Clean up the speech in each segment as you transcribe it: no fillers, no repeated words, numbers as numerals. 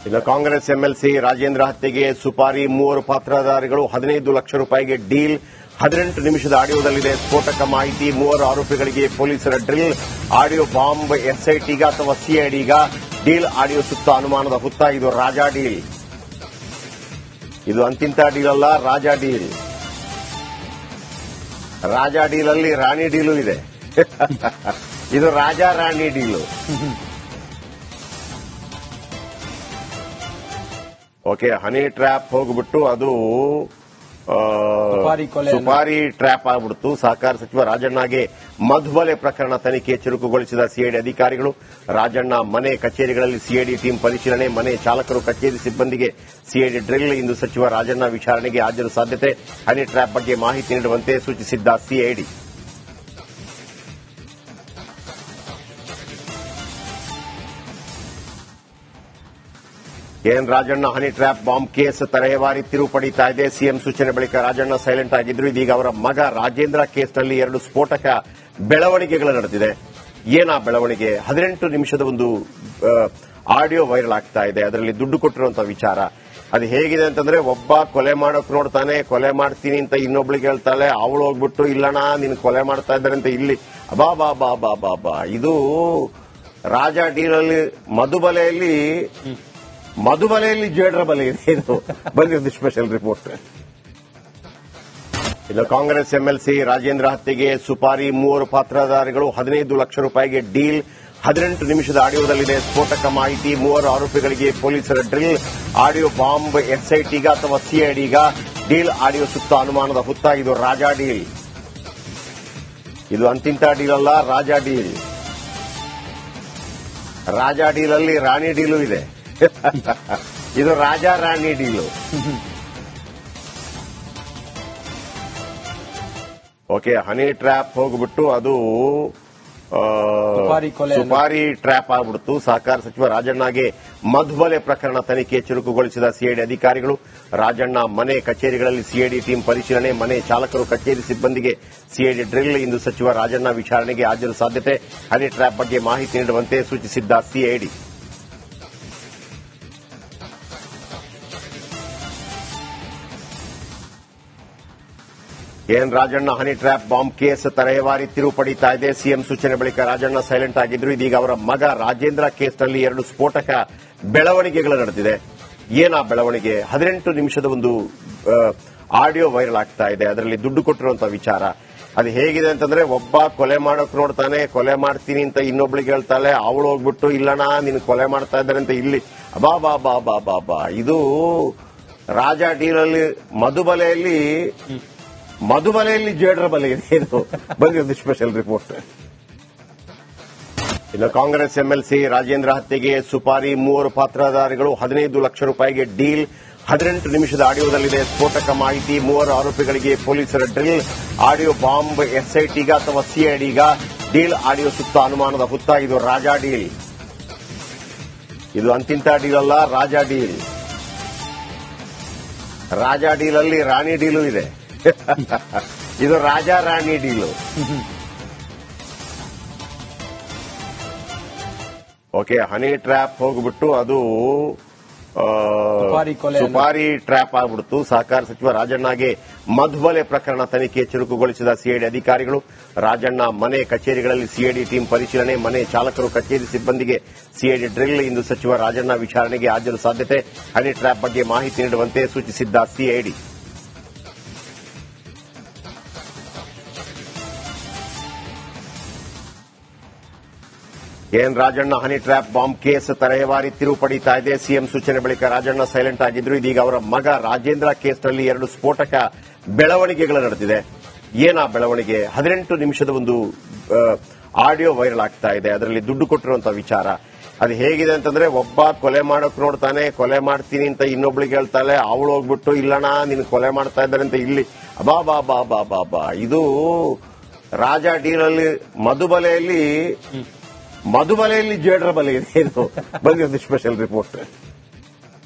ಇನ್ನು ಕಾಂಗ್ರೆಸ್ ಎಂಎಲ್ಸಿ ರಾಜೇಂದ್ರ ಹತ್ಯೆಗೆ ಸುಪಾರಿ 3 ಪಾತ್ರಧಾರಿಗಳು 15 ಲಕ್ಷ ರೂಪಾಯಿಗೆ ಡೀಲ್. 18 ನಿಮಿಷದ ಆಡಿಯೋದಲ್ಲಿದೆ ಸ್ಫೋಟಕ ಮಾಹಿತಿ. 3 ಆರೋಪಿಗಳಿಗೆ ಪೊಲೀಸರ ಡ್ರಿಲ್. ಆಡಿಯೋ ಬಾಂಬ್ ಎಸ್ಐಟಿಗ ಅಥವಾ ಸಿಐಡಿಗ? ಡೀಲ್ ಆಡಿಯೋ ಸುತ್ತ ಅನುಮಾನದ ಹುತ್ತ. ಇದು ರಾಜಾ ಡೀಲ್. ಇದು ಅಂತಿಂತ ಡೀಲ್ ಅಲ್ಲ, ರಾಜಾ ಡೀಲ್. ರಾಜಾ ಡೀಲ್ ಅಲ್ಲಿ ರಾಣಿ ಡೀಲು ಇದೆ. ಇದು ರಾಜಾ ರಾಣಿ ಡೀಲು. ಓಕೆ, ಹನಿ ಟ್ರ್ಯಾಪ್ ಹೋಗ್ಬಿಟ್ಟು ಅದು ಸುಪಾರಿ ಟ್ರ್ಯಾಪ್ ಆಗ್ಬಿಡ್ತು. ಸಹಕಾರ ಸಚಿವ ರಾಜಣ್ಣಗೆ ಮಧುಬಲೆ ಪ್ರಕರಣ ತನಿಖೆ ಚುರುಕುಗೊಳಿಸಿದ ಸಿಐಡಿ ಅಧಿಕಾರಿಗಳು. ರಾಜಣ್ಣ ಮನೆ ಕಚೇರಿಗಳಲ್ಲಿ ಸಿಐಡಿ ಟೀಂ ಪರಿಶೀಲನೆ. ಮನೆ ಚಾಲಕರು ಕಚೇರಿ ಸಿಬ್ಬಂದಿಗೆ ಸಿಐಡಿ ಡ್ರಿಲ್. ಇಂದು ಸಚಿವ ರಾಜಣ್ಣ ವಿಚಾರಣೆಗೆ ಹಾಜರು ಸಾಧ್ಯತೆ. ಹನಿ ಟ್ರ್ಯಾಪ್ ಬಗ್ಗೆ ಮಾಹಿತಿ ನೀಡುವಂತೆ ಸೂಚಿಸಿದ್ದ CID. N Rajanna honey trap bomb case ತರಹೇವಾರಿ ತಿರುವು ಪಡೀತಾ ಇದೆ. ಸಿಎಂ ಸೂಚನೆ ಬಳಿಕ ರಾಜಣ್ಣ ಸೈಲೆಂಟ್ ಆಗಿದ್ರು. ಇದೀಗ ಅವರ ಮಗ ರಾಜೇಂದ್ರ ಕೇಸ್ನಲ್ಲಿ 2 ಸ್ಫೋಟಕ ಬೆಳವಣಿಗೆಗಳು ನಡೆದಿದೆ. ಏನಾ ಬೆಳವಣಿಗೆ? 18 ನಿಮಿಷದ ಒಂದು ಆಡಿಯೋ ವೈರಲ್ ಆಗ್ತಾ ಇದೆ. ಅದರಲ್ಲಿ ದುಡ್ಡು ಕೊಟ್ಟಿರುವಂತಹ ವಿಚಾರ ಅದು ಹೇಗಿದೆ ಅಂತಂದ್ರೆ, ಒಬ್ಬ ಕೊಲೆ ಮಾಡೋಕ್ ನೋಡ್ತಾನೆ, ಕೊಲೆ ಮಾಡ್ತೀನಿ ಅಂತ ಇನ್ನೊಬ್ಳಿಗೆ ಹೇಳ್ತಾಳೆ. ಅವಳು ಹೋಗ್ಬಿಟ್ಟು ಇಲ್ಲಣ್ಣ ನೀನು ಕೊಲೆ ಮಾಡ್ತಾ ಇದ್ದಾರೆ ಅಂತ ಇಲ್ಲಿ ಬಾ ಬಾ ಬಾ ಬಾ ಬಾ ಬಾ. ಇದು ರಾಜಾ ಡೀಲಲ್ಲಿ ಮಧುಬಲೆಯಲ್ಲಿ ಜೇಡ್ರ ಬಲೆ ಇದೆ. ಇದು ಬಂದಿರೋದು ಸ್ಪೆಷಲ್ ರಿಪೋರ್ಟ್. ಇನ್ನು ಕಾಂಗ್ರೆಸ್ ಎಂಎಲ್ಸಿ ರಾಜೇಂದ್ರ ಹತ್ಯೆಗೆ ಸುಪಾರಿ 3 ಪಾತ್ರಧಾರಿಗಳು 15 ಲಕ್ಷ ರೂಪಾಯಿಗೆ ಡೀಲ್. 18 ನಿಮಿಷದ ಆಡಿಯೋದಲ್ಲಿದೆ ಸ್ಫೋಟಕ ಮಾಹಿತಿ. 3 ಆರೋಪಿಗಳಿಗೆ ಪೊಲೀಸರ ಡ್ರಿಲ್. ಆಡಿಯೋ ಬಾಂಬ್ ಎಸ್ಐಟಿಗ ಅಥವಾ ಸಿಐಡಿಗ? ಡೀಲ್ ಆಡಿಯೋ ಸುತ್ತ ಅನುಮಾನದ ಹುತ್ತ. ಇದು ರಾಜಾ ಡೀಲ್. ಇದು ಅಂತಿಂತ ಡೀಲ್ ಅಲ್ಲ, ರಾಜಾ ಡೀಲ್. ರಾಜಾ ಡೀಲ್ ಅಲ್ಲಿ ರಾಣಿ ಡೀಲು ಇದೆ. ಇದು ರಾಜಾ ರಾಣಿ ಡೀಲು. ಓಕೆ, ಹನಿ ಟ್ರ್ಯಾಪ್ ಹೋಗ್ಬಿಟ್ಟು ಅದು ಸುಪಾರಿ ಟ್ರ್ಯಾಪ್ ಆಗ್ಬಿಡ್ತು. ಸಹಕಾರ ಸಚಿವ ರಾಜಣ್ಣಗೆ ಮಧುಬಲೆ ಪ್ರಕರಣ ತನಿಖೆ ಚುರುಕುಗೊಳಿಸಿದ ಸಿಐಡಿ ಅಧಿಕಾರಿಗಳು. ರಾಜಣ್ಣ ಮನೆ ಕಚೇರಿಗಳಲ್ಲಿ ಸಿಐಡಿ ಟೀಂ ಪರಿಶೀಲನೆ. ಮನೆ ಚಾಲಕರು ಕಚೇರಿ ಸಿಬ್ಬಂದಿಗೆ ಸಿಐಡಿ ಡ್ರಿಲ್. ಇಂದು ಸಚಿವ ರಾಜಣ್ಣ ವಿಚಾರಣೆಗೆ ಹಾಜರು ಸಾಧ್ಯತೆ. ಹನಿ ಟ್ರ್ಯಾಪ್ ಬಗ್ಗೆ ಮಾಹಿತಿ ನೀಡುವಂತೆ ಸೂಚಿಸಿದ್ದ CID. N Rajanna honey trap bomb case ತರಹೇವಾರಿ ತಿರುವು ಪಡೀತಾ ಇದೆ. ಸಿಎಂ ಸೂಚನೆ ಬಳಿಕ ರಾಜಣ್ಣ ಸೈಲೆಂಟ್ ಆಗಿದ್ರು. ಇದೀಗ ಅವರ ಮಗ ರಾಜೇಂದ್ರ ಕೇಸ್ನಲ್ಲಿ 2 ಸ್ಫೋಟಕ ಬೆಳವಣಿಗೆಗಳು ನಡೆದಿದೆ. ಏನಾ ಬೆಳವಣಿಗೆ? 18 ನಿಮಿಷದ ಒಂದು ಆಡಿಯೋ ವೈರಲ್ ಆಗ್ತಾ ಇದೆ. ಅದರಲ್ಲಿ ದುಡ್ಡು ಕೊಟ್ಟಿರುವಂತಹ ವಿಚಾರ ಅದು ಹೇಗಿದೆ ಅಂತಂದ್ರೆ, ಒಬ್ಬ ಕೊಲೆ ಮಾಡೋಕ್ ನೋಡ್ತಾನೆ, ಕೊಲೆ ಮಾಡ್ತೀನಿ ಅಂತ ಇನ್ನೊಬ್ಳಿಗೆ ಹೇಳ್ತಾಳೆ. ಅವಳು ಹೋಗ್ಬಿಟ್ಟು ಇಲ್ಲಣ್ಣ ನೀನು ಕೊಲೆ ಮಾಡ್ತಾ ಇದ್ದಾರೆ ಅಂತ ಇಲ್ಲಿ ಬಾ ಬಾ ಬಾ ಬಾ ಬಾ ಬಾ. ಇದು ರಾಜಾ ಡೀಲಲ್ಲಿ ಮಧುಬಲೆಯಲ್ಲಿ ಜೇಡ್ರ ಬಲೆ ಇದೆ. ಇದು ಬಂದಿರೋದು ಸ್ಪೆಷಲ್ ರಿಪೋರ್ಟ್. ಇನ್ನು ಕಾಂಗ್ರೆಸ್ ಎಂಎಲ್ಸಿ ರಾಜೇಂದ್ರ ಹತ್ಯೆಗೆ ಸುಪಾರಿ 3 ಪಾತ್ರಧಾರಿಗಳು 15 ಲಕ್ಷ ರೂಪಾಯಿಗೆ ಡೀಲ್. 18 ನಿಮಿಷದ ಆಡಿಯೋದಲ್ಲಿದೆ ಸ್ಫೋಟಕ ಮಾಹಿತಿ. 3 ಆರೋಪಿಗಳಿಗೆ ಪೊಲೀಸರ ಡ್ರಿಲ್. ಆಡಿಯೋ ಬಾಂಬ್ ಎಸ್ಐಟಿಗ ಅಥವಾ ಸಿಐಡಿಗ? ಡೀಲ್ ಆಡಿಯೋ ಸುತ್ತ ಅನುಮಾನದ ಹುತ್ತ. ಇದು ರಾಜಾ ಡೀಲ್. ಇದು ಅಂತಿಂತ ಡೀಲ್ ಅಲ್ಲ, ರಾಜಾ ಡೀಲ್. ರಾಜಾ ಡೀಲ್ ಅಲ್ಲಿ ರಾಣಿ ಡೀಲು ಇದೆ. ಇದು ರಾಜಾ ರಾಣಿ ಡೀಲು. ಓಕೆ, ಹನಿ ಟ್ರ್ಯಾಪ್ ಹೋಗ್ಬಿಟ್ಟು ಅದು ಸುಪಾರಿ ಟ್ರ್ಯಾಪ್ ಆಗ್ಬಿಡ್ತು. ಸಹಕಾರ ಸಚಿವ ರಾಜಣ್ಣಗೆ ಮಧುಬಲೆ ಪ್ರಕರಣ ತನಿಖೆ ಚುರುಕುಗೊಳಿಸಿದ ಸಿಐಡಿ ಅಧಿಕಾರಿಗಳು. ರಾಜಣ್ಣ ಮನೆ ಕಚೇರಿಗಳಲ್ಲಿ ಸಿಐಡಿ ಟೀಂ ಪರಿಶೀಲನೆ. ಮನೆ ಚಾಲಕರು ಕಚೇರಿ ಸಿಬ್ಬಂದಿಗೆ ಸಿಐಡಿ ಡ್ರಿಲ್. ಇಂದು ಸಚಿವ ರಾಜಣ್ಣ ವಿಚಾರಣೆಗೆ ಹಾಜರು ಸಾಧ್ಯತೆ. ಹನಿ ಟ್ರ್ಯಾಪ್ ಬಗ್ಗೆ ಮಾಹಿತಿ ನೀಡುವಂತೆ ಸೂಚಿಸಿದ್ದ CID. N Rajanna honey trap bomb case ತರಹೇವಾರಿ ತಿರುವು ಪಡೀತಾ ಇದೆ. ಸಿಎಂ ಸೂಚನೆ ಬಳಿಕ ರಾಜಣ್ಣ ಸೈಲೆಂಟ್ ಆಗಿದ್ರು. ಇದೀಗ ಅವರ ಮಗ ರಾಜೇಂದ್ರ ಕೇಸ್ನಲ್ಲಿ 2 ಸ್ಫೋಟಕ ಬೆಳವಣಿಗೆಗಳು ನಡೆದಿದೆ. ಏನಾ ಬೆಳವಣಿಗೆ? 18 ನಿಮಿಷದ ಒಂದು ಆಡಿಯೋ ವೈರಲ್ ಆಗ್ತಾ ಇದೆ. ಅದರಲ್ಲಿ ದುಡ್ಡು ಕೊಟ್ಟಿರುವಂತಹ ವಿಚಾರ ಅದು ಹೇಗಿದೆ ಅಂತಂದ್ರೆ, ಒಬ್ಬ ಕೊಲೆ ಮಾಡೋಕ್ ನೋಡ್ತಾನೆ, ಕೊಲೆ ಮಾಡ್ತೀನಿ ಅಂತ ಇನ್ನೊಬ್ಳಿಗೆ ಹೇಳ್ತಾಳೆ. ಅವಳು ಹೋಗ್ಬಿಟ್ಟು ಇಲ್ಲಣ್ಣ ನೀನು ಕೊಲೆ ಮಾಡ್ತಾ ಇದ್ದಾರೆ ಅಂತ ಇಲ್ಲಿ ಬಾ ಬಾ ಬಾ ಬಾ ಬಾ ಬಾ. ಇದು ರಾಜಾ ಡೀಲಲ್ಲಿ ಮಧುಬಲೆಯಲ್ಲಿ ಜೇಡ್ರ ಬಲೆ ಇದೆ. ಇದು ಬಂದಿರೋದು ಸ್ಪೆಷಲ್ ರಿಪೋರ್ಟ್.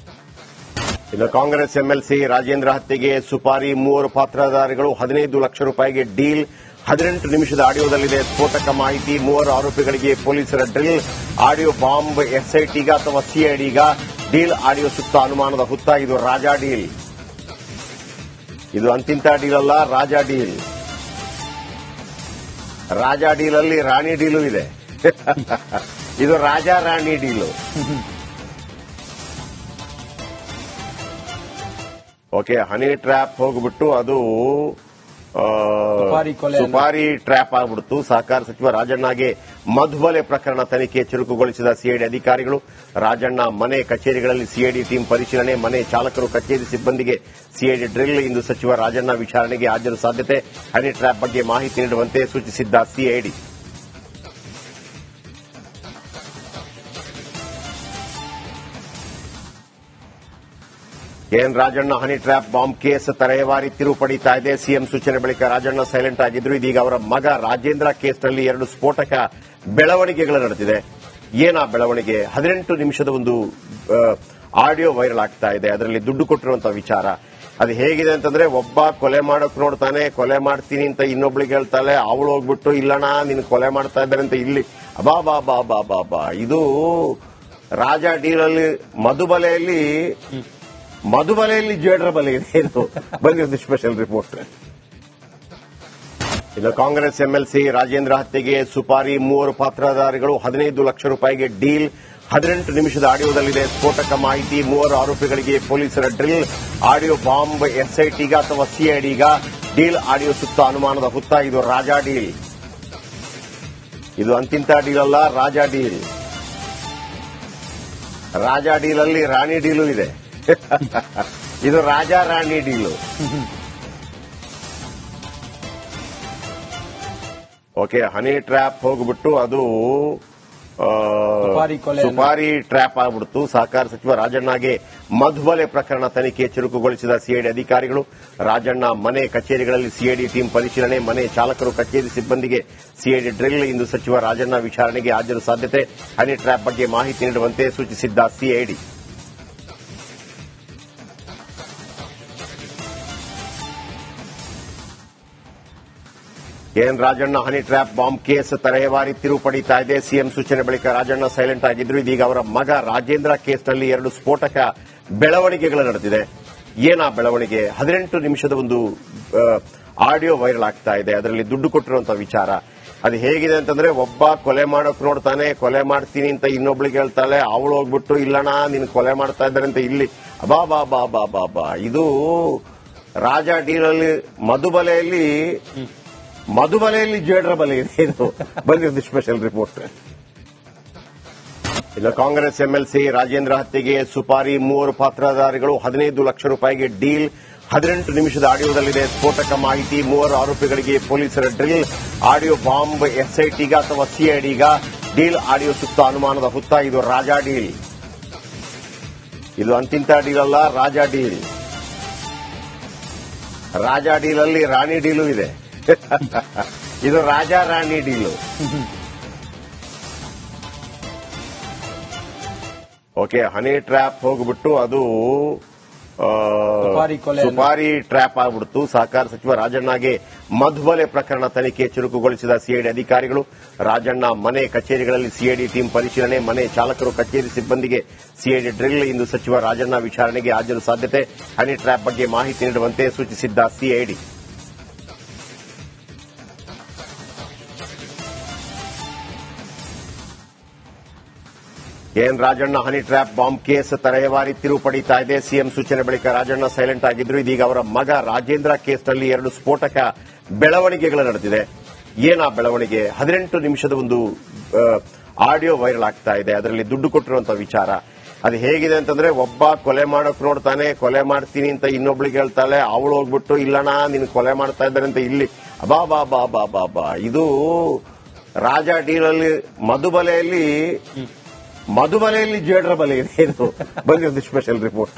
ಇನ್ನು ಕಾಂಗ್ರೆಸ್ ಎಂಎಲ್ಸಿ ರಾಜೇಂದ್ರ ಹತ್ಯೆಗೆ ಸುಪಾರಿ 3 ಪಾತ್ರಧಾರಿಗಳು 15 ಲಕ್ಷ ರೂಪಾಯಿಗೆ ಡೀಲ್. 18 ನಿಮಿಷದ ಆಡಿಯೋದಲ್ಲಿದೆ ಸ್ಫೋಟಕ ಮಾಹಿತಿ. 3 ಆರೋಪಿಗಳಿಗೆ ಪೊಲೀಸರ ಡ್ರಿಲ್. ಆಡಿಯೋ ಬಾಂಬ್ ಎಸ್ಐಟಿಗ ಅಥವಾ ಸಿಐಡಿಗ? ಡೀಲ್ ಆಡಿಯೋ ಸುತ್ತ ಅನುಮಾನದ ಹುತ್ತ. ಇದು ರಾಜಾ ಡೀಲ್. ಇದು ಅಂತಿಂತ ಡೀಲ್ ಅಲ್ಲ, ರಾಜಾ ಡೀಲ್. ರಾಜಾ ಡೀಲ್ ಅಲ್ಲಿ ರಾಣಿ ಡೀಲು ಇದೆ. ಇದು ರಾಜಾ ರಾಣಿ ಡೀಲು. ಓಕೆ, ಹನಿ ಟ್ರ್ಯಾಪ್ ಹೋಗ್ಬಿಟ್ಟು ಅದು ಸುಪಾರಿ ಟ್ರ್ಯಾಪ್ ಆಗ್ಬಿಡ್ತು. ಸಹಕಾರ ಸಚಿವ ರಾಜಣ್ಣಗೆ ಮಧುಬಲೆ ಪ್ರಕರಣ ತನಿಖೆ ಚುರುಕುಗೊಳಿಸಿದ ಸಿಐಡಿ ಅಧಿಕಾರಿಗಳು. ರಾಜಣ್ಣ ಮನೆ ಕಚೇರಿಗಳಲ್ಲಿ ಸಿಐಡಿ ಟೀಂ ಪರಿಶೀಲನೆ, ಮನೆ ಚಾಲಕರು ಕಚೇರಿ ಸಿಬ್ಬಂದಿಗೆ ಸಿಐಡಿ ಡ್ರಿಲ್. ಇಂದು ಸಚಿವ ರಾಜಣ್ಣ ವಿಚಾರಣೆಗೆ ಹಾಜರು ಸಾಧ್ಯತೆ. ಹನಿ ಟ್ರ್ಯಾಪ್ ಬಗ್ಗೆ ಮಾಹಿತಿ ನೀಡುವಂತೆ ಸೂಚಿಸಿದ್ದ CID. N Rajanna honey trap bomb case ತರಹೇವಾರಿ ತಿರುವು ಪಡೀತಾ ಇದೆ. ಸಿಎಂ ಸೂಚನೆ ಬಳಿಕ ರಾಜಣ್ಣ ಸೈಲೆಂಟ್ ಆಗಿದ್ರು. ಇದೀಗ ಅವರ ಮಗ ರಾಜೇಂದ್ರ ಕೇಸ್ನಲ್ಲಿ 2 ಸ್ಫೋಟಕ ಬೆಳವಣಿಗೆಗಳು ನಡೆದಿದೆ. ಏನಾ ಬೆಳವಣಿಗೆ? 18 ನಿಮಿಷದ ಒಂದು ಆಡಿಯೋ ವೈರಲ್ ಆಗ್ತಾ ಇದೆ. ಅದರಲ್ಲಿ ದುಡ್ಡು ಕೊಟ್ಟಿರುವಂತಹ ವಿಚಾರ ಅದು ಹೇಗಿದೆ ಅಂತಂದ್ರೆ, ಒಬ್ಬ ಕೊಲೆ ಮಾಡೋಕ್ ನೋಡ್ತಾನೆ, ಕೊಲೆ ಮಾಡ್ತೀನಿ ಅಂತ ಇನ್ನೊಬ್ಳಿಗೆ ಹೇಳ್ತಾಳೆ. ಅವಳು ಹೋಗ್ಬಿಟ್ಟು ಇಲ್ಲಣ್ಣ ನಿನ್ ಕೊಲೆ ಮಾಡ್ತಾ ಇದ್ದಾರೆ ಅಂತ ಇಲ್ಲಿ ಬಾ ಬಾ ಬಾ ಬಾ ಬಾ ಬಾ. ಇದು ರಾಜಾ ಡೀಲಲ್ಲಿ ಮಧುಬಲೆಯಲ್ಲಿ ಜೇಡ್ರ ಬಲೆ ಇದೆ. ಇದು ಬಂದಿರೋದು ಸ್ಪೆಷಲ್ ರಿಪೋರ್ಟ್. ಇನ್ನು ಕಾಂಗ್ರೆಸ್ ಎಂಎಲ್ಸಿ ರಾಜೇಂದ್ರ ಹತ್ಯೆಗೆ ಸುಪಾರಿ 3 ಪಾತ್ರಧಾರಿಗಳು 15 ಲಕ್ಷ ರೂಪಾಯಿಗೆ ಡೀಲ್. 18 ನಿಮಿಷದ ಆಡಿಯೋದಲ್ಲಿದೆ ಸ್ಫೋಟಕ ಮಾಹಿತಿ. 3 ಆರೋಪಿಗಳಿಗೆ ಪೊಲೀಸರ ಡ್ರಿಲ್. ಆಡಿಯೋ ಬಾಂಬ್ ಎಸ್ಐಟಿಗ ಅಥವಾ ಸಿಐಡಿಗ? ಡೀಲ್ ಆಡಿಯೋ ಸುತ್ತ ಅನುಮಾನದ ಹುತ್ತ. ಇದು ರಾಜಾ ಡೀಲ್. ಇದು ಅಂತಿಂತ ಡೀಲ್ ಅಲ್ಲ, ರಾಜಾ ಡೀಲ್. ರಾಜಾ ಡೀಲ್ ಅಲ್ಲಿ ರಾಣಿ ಡೀಲು ಇದೆ. ಇದು ರಾಜಾ ರಾಣಿ ಡೀಲು. ಓಕೆ, ಹನಿ ಟ್ರ್ಯಾಪ್ ಹೋಗ್ಬಿಟ್ಟು ಅದು ಸುಪಾರಿ ಟ್ರ್ಯಾಪ್ ಆಗ್ಬಿಡ್ತು. ಸಹಕಾರ ಸಚಿವ ರಾಜಣ್ಣಗೆ ಮಧುಬಲೆ ಪ್ರಕರಣ ತನಿಖೆ ಚುರುಕುಗೊಳಿಸಿದ ಸಿಐಡಿ ಅಧಿಕಾರಿಗಳು. ರಾಜಣ್ಣ ಮನೆ ಕಚೇರಿಗಳಲ್ಲಿ ಸಿಐಡಿ ಟೀಂ ಪರಿಶೀಲನೆ, ಮನೆ ಚಾಲಕರು ಕಚೇರಿ ಸಿಬ್ಬಂದಿಗೆ ಸಿಐಡಿ ಡ್ರಿಲ್. ಇಂದು ಸಚಿವ ರಾಜಣ್ಣ ವಿಚಾರಣೆಗೆ ಹಾಜರು ಸಾಧ್ಯತೆ. ಹನಿ ಟ್ರ್ಯಾಪ್ ಬಗ್ಗೆ ಮಾಹಿತಿ ನೀಡುವಂತೆ ಸೂಚಿಸಿದ್ದ CID. N Rajanna honey trap bomb case ತರಹೇವಾರಿ ತಿರುವು ಪಡೀತಾ ಇದೆ. ಸಿಎಂ ಸೂಚನೆ ಬಳಿಕ ರಾಜಣ್ಣ ಸೈಲೆಂಟ್ ಆಗಿದ್ರು. ಇದೀಗ ಅವರ ಮಗ ರಾಜೇಂದ್ರ ಕೇಸ್ನಲ್ಲಿ 2 ಸ್ಫೋಟಕ ಬೆಳವಣಿಗೆಗಳು ನಡೆದಿದೆ. ಏನಾ ಬೆಳವಣಿಗೆ? 18 ನಿಮಿಷದ ಒಂದು ಆಡಿಯೋ ವೈರಲ್ ಆಗ್ತಾ ಇದೆ. ಅದರಲ್ಲಿ ದುಡ್ಡು ಕೊಟ್ಟಿರುವಂತಹ ವಿಚಾರ ಅದು ಹೇಗಿದೆ ಅಂತಂದ್ರೆ, ಒಬ್ಬ ಕೊಲೆ ಮಾಡೋಕ್ ನೋಡ್ತಾನೆ, ಕೊಲೆ ಮಾಡ್ತೀನಿ ಅಂತ ಇನ್ನೊಬ್ಳಿಗೆ ಹೇಳ್ತಾಳೆ. ಅವಳು ಹೋಗ್ಬಿಟ್ಟು ಇಲ್ಲಣ್ಣ ನಿನ್ ಕೊಲೆ ಮಾಡ್ತಾ ಇದ್ದಾರೆ ಅಂತ ಇಲ್ಲಿ ಬಾ ಬಾ ಬಾ ಬಾ ಬಾ ಬಾ. ಇದು ರಾಜಾ ಡೀಲಲ್ಲಿ ಮಧುಬಲೆಯಲ್ಲಿ ಜೇಡ್ರ ಬಲೆ ಇದೆ. ಇದು ಬಂದಿರೋದು ಸ್ಪೆಷಲ್ ರಿಪೋರ್ಟ್. ಇನ್ನು ಕಾಂಗ್ರೆಸ್ ಎಂಎಲ್ಸಿ ರಾಜೇಂದ್ರ ಹತ್ಯೆಗೆ ಸುಪಾರಿ 3 ಪಾತ್ರಧಾರಿಗಳು 15 ಲಕ್ಷ ರೂಪಾಯಿಗೆ ಡೀಲ್. 18 ನಿಮಿಷದ ಆಡಿಯೋದಲ್ಲಿದೆ ಸ್ಫೋಟಕ ಮಾಹಿತಿ. 3 ಆರೋಪಿಗಳಿಗೆ ಪೊಲೀಸರ ಡ್ರಿಲ್. ಆಡಿಯೋ ಬಾಂಬ್ ಎಸ್ಐಟಿಗ ಅಥವಾ ಸಿಐಡಿಗ? ಡೀಲ್ ಆಡಿಯೋ ಸುತ್ತ ಅನುಮಾನದ ಹುತ್ತ. ಇದು ರಾಜಾ ಡೀಲ್. ಇದು ಅಂತಿಂತ ಡೀಲ್ ಅಲ್ಲ, ರಾಜಾ ಡೀಲ್. ರಾಜಾ ಡೀಲ್ ಅಲ್ಲಿ ರಾಣಿ ಡೀಲು ಇದೆ. ಇದು ರಾಜಾ ರಾಣಿ ಡೀಲು. ಓಕೆ, ಹನಿ ಟ್ರ್ಯಾಪ್ ಹೋಗ್ಬಿಟ್ಟು ಅದು ಸುಪಾರಿ ಟ್ರ್ಯಾಪ್ ಆಗ್ಬಿಡ್ತು. ಸಹಕಾರ ಸಚಿವ ರಾಜಣ್ಣಗೆ ಮಧುಬಲೆ ಪ್ರಕರಣ ತನಿಖೆ ಚುರುಕುಗೊಳಿಸಿದ ಸಿಐಡಿ ಅಧಿಕಾರಿಗಳು. ರಾಜಣ್ಣ ಮನೆ ಕಚೇರಿಗಳಲ್ಲಿ ಸಿಐಡಿ ಟೀಂ ಪರಿಶೀಲನೆ, ಮನೆ ಚಾಲಕರು ಕಚೇರಿ ಸಿಬ್ಬಂದಿಗೆ ಸಿಐಡಿ ಡ್ರಿಲ್. ಇಂದು ಸಚಿವ ರಾಜಣ್ಣ ವಿಚಾರಣೆಗೆ ಹಾಜರು ಸಾಧ್ಯತೆ. ಹನಿ ಟ್ರ್ಯಾಪ್ ಬಗ್ಗೆ ಮಾಹಿತಿ ನೀಡುವಂತೆ ಸೂಚಿಸಿದ್ದ CID. N Rajanna honey trap bomb case ತರಹೇವಾರಿ ತಿರುವು ಪಡೀತಾ ಇದೆ. ಸಿಎಂ ಸೂಚನೆ ಬಳಿಕ ರಾಜಣ್ಣ ಸೈಲೆಂಟ್ ಆಗಿದ್ರು. ಇದೀಗ ಅವರ ಮಗ ರಾಜೇಂದ್ರ ಕೇಸ್ನಲ್ಲಿ 2 ಸ್ಫೋಟಕ ಬೆಳವಣಿಗೆಗಳು ನಡೆದಿದೆ. ಏನಾ ಬೆಳವಣಿಗೆ? 18 ನಿಮಿಷದ ಒಂದು ಆಡಿಯೋ ವೈರಲ್ ಆಗ್ತಾ ಇದೆ. ಅದರಲ್ಲಿ ದುಡ್ಡು ಕೊಟ್ಟಿರುವಂತಹ ವಿಚಾರ ಅದು ಹೇಗಿದೆ ಅಂತಂದ್ರೆ, ಒಬ್ಬ ಕೊಲೆ ಮಾಡೋಕ್ ನೋಡ್ತಾನೆ, ಕೊಲೆ ಮಾಡ್ತೀನಿ ಅಂತ ಇನ್ನೊಬ್ಳಿಗೆ ಹೇಳ್ತಾಳೆ. ಅವಳು ಹೋಗ್ಬಿಟ್ಟು ಇಲ್ಲಣ್ಣ ನಿನ್ ಕೊಲೆ ಮಾಡ್ತಾ ಇದ್ದಾರೆ ಅಂತ ಇಲ್ಲಿ ಬಾ ಬಾ ಬಾ ಬಾ ಬಾ ಬಾ. ಇದು ರಾಜಾ ಡೀಲಲ್ಲಿ ಮಧುಬಲೆಯಲ್ಲಿ ಜೇಡ್ರ ಬಲೆ ಇದೆ. ಇದು ಬಂದಿರೋದು ಸ್ಪೆಷಲ್ ರಿಪೋರ್ಟ್.